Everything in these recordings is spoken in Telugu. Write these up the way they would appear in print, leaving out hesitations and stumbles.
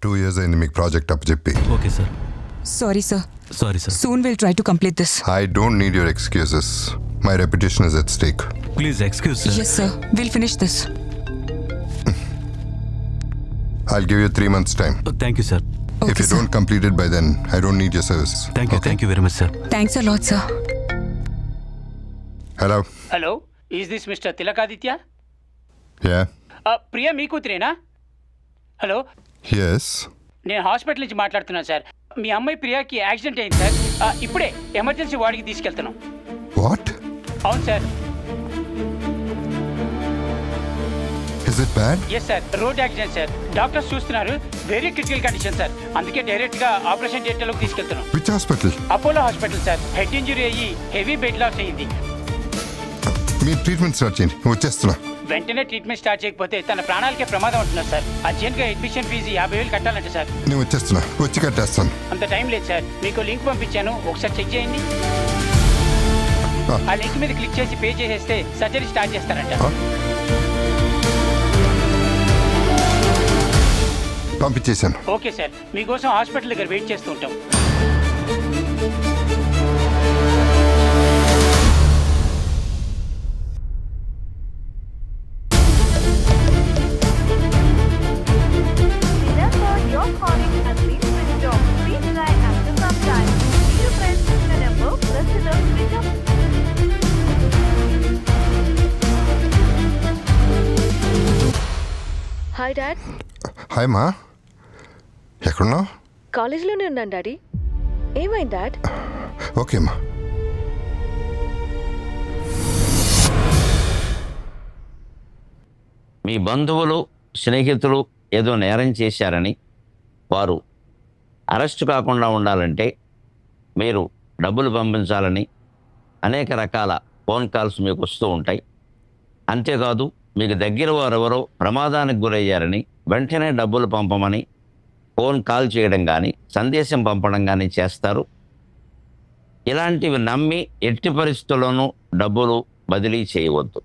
2 years అయింది మీకు ప్రాజెక్ట్ అప్పచెప్పి. Okay sir. Sorry, sir. Sorry sir. Soon we'll try to complete this. I don't need your excuses. My reputation is at stake. Please excuse sir. Yes, sir. We'll finish this. I'll give you 3 months time. Thank you sir. If Okay, you sir. don't complete it by then, I don't need your service. Thank you very much sir. Thanks a lot, sir. Hello? Hello, is this mister Tilakaditya? Yeah? Priya మీ కూతురేనా? Hello, Yes? నేను హాస్పిటల్ నుంచి మాట్లాడుతున్నాను సార్. మీ అమ్మాయి ప్రియాకి యాక్సిడెంట్ అయింది సార్. ఇప్పుడే ఎమర్జెన్సీ వార్డుకి తీసుకెళ్తున్నాం. What? అవును sir. Is it bad? Yes sir, road accident sir. Doctors చూస్తున్నారు, వెరీ క్రిటికల్ కండిషన్ సార్. అందుకే డైరెక్ట్గా ఆపరేషన్ థియేటర్లోకి తీసుకెళ్తున్నాం. Which hospital? Apollo hospital sir. Head injury అయ్యి హెవీ బెడ్ లాస్ అయ్యింది. మీ ట్రీట్మెంట్ స్టార్ట్ చేయండి, వచ్చేస్తున్నా. వెంటనే ట్రీట్మెంట్ స్టార్ట్ చేయకపోతే తన ప్రాణాలకే ప్రమాదం ఉంటున్నారు సార్. అర్జెంట్గా అడ్మిషన్ ఫీజు 50,000 కట్టాలంటే సార్. నేను వచ్చేస్తున్నా, వచ్చి కట్టేస్తాను. అంత టైం లేదు సార్. మీకు లింక్ పంపించాను, ఒకసారి చెక్ చేయండి. ఆ లింక్ మీద క్లిక్ చేసి పే చేసేస్తే సర్జరీ స్టార్ట్ చేస్తారంట. పంపించేశాను. ఓకే సార్, మీకోసం హాస్పిటల్ దగ్గర వెయిట్ చేస్తూ ఉంటాం. Hi dad. హాయ్ మా, ఎక్కడున్నావు? కాలేజ్లోనే ఉన్నాను డాడీ. ఏమైంది డాడ్? ఓకే మా. మీ బంధువులు స్నేహితులు ఏదో నేరం చేశారని వారు అరెస్ట్ కాకుండా ఉండాలంటే మీరు డబ్బులు పంపించాలని అనేక రకాల ఫోన్ కాల్స్ మీకు వస్తూ ఉంటాయి. అంతేకాదు మీకు దగ్గర వారెవరో ప్రమాదానికి గురయ్యారని వెంటనే డబ్బులు పంపమని ఫోన్ కాల్ చేయడం కానీ సందేశం పంపడం కానీ చేస్తారు. ఇలాంటివి నమ్మి ఎట్టి పరిస్థితుల్లోనూ డబ్బులు బదిలీ చేయవద్దు.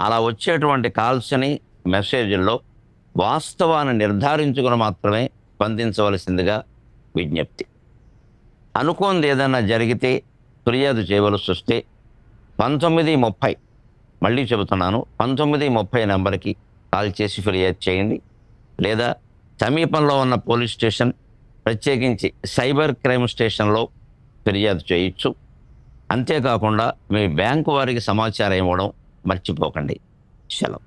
అలా వచ్చేటువంటి కాల్స్ని మెసేజ్ల్లో వాస్తవాన్ని నిర్ధారించుకుని మాత్రమే స్పందించవలసిందిగా విజ్ఞప్తి. అనుకోనిది ఏదైనా జరిగితే ఫిర్యాదు చేయవలసి వస్తే 1930, మళ్ళీ చెబుతున్నాను, 1930 నెంబర్కి కాల్ చేసి ఫిర్యాదు చేయండి. లేదా సమీపంలో ఉన్న పోలీస్ స్టేషన్, ప్రత్యేకించి సైబర్ క్రైమ్ స్టేషన్లో ఫిర్యాదు చేయొచ్చు. అంతేకాకుండా మీ బ్యాంకు వారికి సమాచారం ఇవ్వడం మర్చిపోకండి. సెలవు.